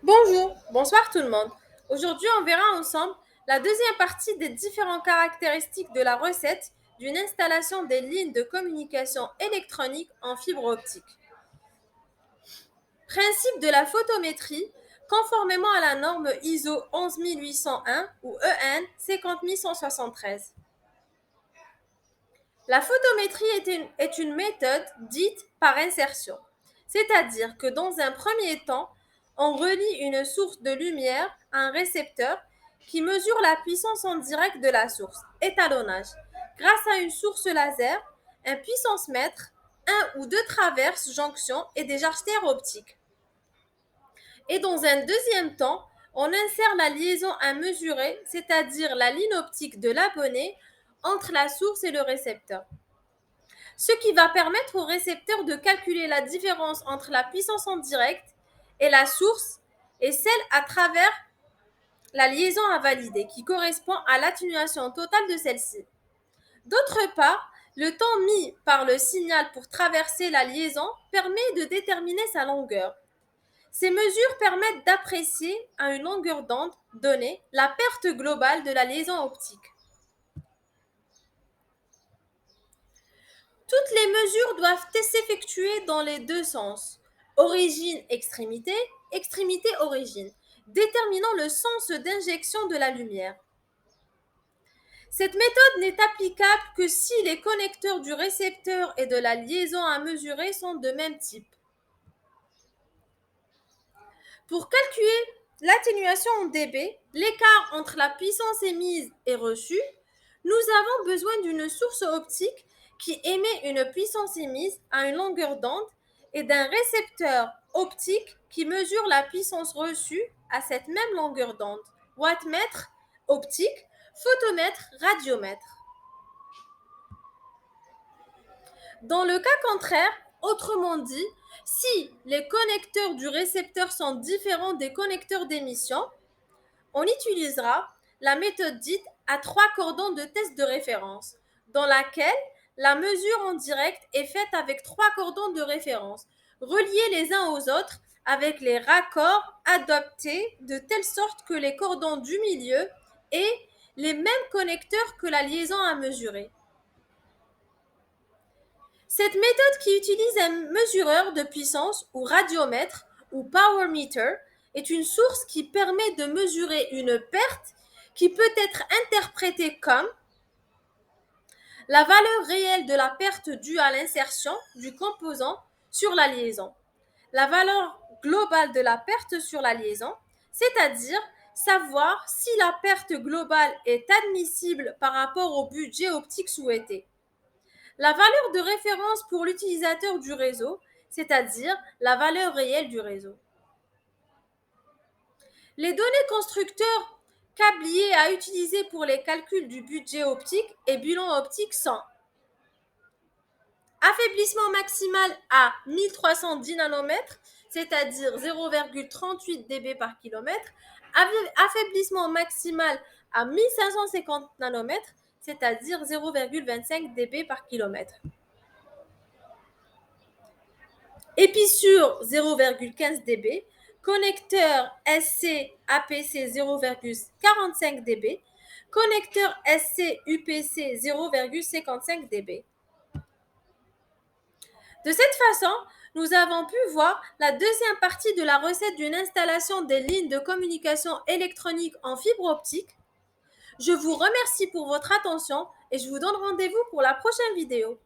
Bonjour, bonsoir tout le monde. Aujourd'hui, on verra ensemble la deuxième partie des différentes caractéristiques de la recette d'une installation des lignes de communication électronique en fibre optique. Principe de la photométrie, conformément à la norme ISO 11801 ou EN 50173. La photométrie est une méthode dite par insertion, c'est-à-dire que dans un premier temps, on relie une source de lumière à un récepteur qui mesure la puissance en direct de la source, étalonnage, grâce à une source laser, un puissance mètre, un ou deux traverses, jonctions et des jarretères optiques. Et dans un deuxième temps, on insère la liaison à mesurer, c'est-à-dire la ligne optique de l'abonné entre la source et le récepteur, ce qui va permettre au récepteur de calculer la différence entre la puissance en direct et la source et celle à travers la liaison à valider, qui correspond à l'atténuation totale de celle-ci. D'autre part, le temps mis par le signal pour traverser la liaison permet de déterminer sa longueur. Ces mesures permettent d'apprécier à une longueur d'onde donnée la perte globale de la liaison optique. Toutes les mesures doivent s'effectuer dans les deux sens, origine-extrémité, extrémité-origine, déterminant le sens d'injection de la lumière. Cette méthode n'est applicable que si les connecteurs du récepteur et de la liaison à mesurer sont de même type. Pour calculer l'atténuation en dB, l'écart entre la puissance émise et reçue, nous avons besoin d'une source optique qui émet une puissance émise à une longueur d'onde et d'un récepteur optique qui mesure la puissance reçue à cette même longueur d'onde. Wattmètre optique, photomètre, radiomètre. Dans le cas contraire, autrement dit, si les connecteurs du récepteur sont différents des connecteurs d'émission, on utilisera la méthode dite à trois cordons de test de référence, dans laquelle la mesure en direct est faite avec trois cordons de référence, reliés les uns aux autres avec les raccords adaptés de telle sorte que les cordons du milieu aient les mêmes connecteurs que la liaison à mesurer. Cette méthode, qui utilise un mesureur de puissance ou radiomètre ou power meter, est une source qui permet de mesurer une perte qui peut être interprétée comme la valeur réelle de la perte due à l'insertion du composant sur la liaison, la valeur globale de la perte sur la liaison, c'est-à-dire savoir si la perte globale est admissible par rapport au budget optique souhaité. La valeur de référence pour l'utilisateur du réseau, c'est-à-dire la valeur réelle du réseau. Les données constructeurs câbliers à utiliser pour les calculs du budget optique et bilan optique sont affaiblissement maximal à 1310 nanomètres, c'est-à-dire 0,38 dB par kilomètre, affaiblissement maximal à 1550 nanomètres, c'est-à-dire 0,25 dB par kilomètre. Épissure 0,15 dB, connecteur SC APC 0,45 dB, connecteur SC UPC 0,55 dB. De cette façon, nous avons pu voir la deuxième partie de la recette d'une installation des lignes de communication électronique en fibre optique. Je vous remercie pour votre attention et je vous donne rendez-vous pour la prochaine vidéo.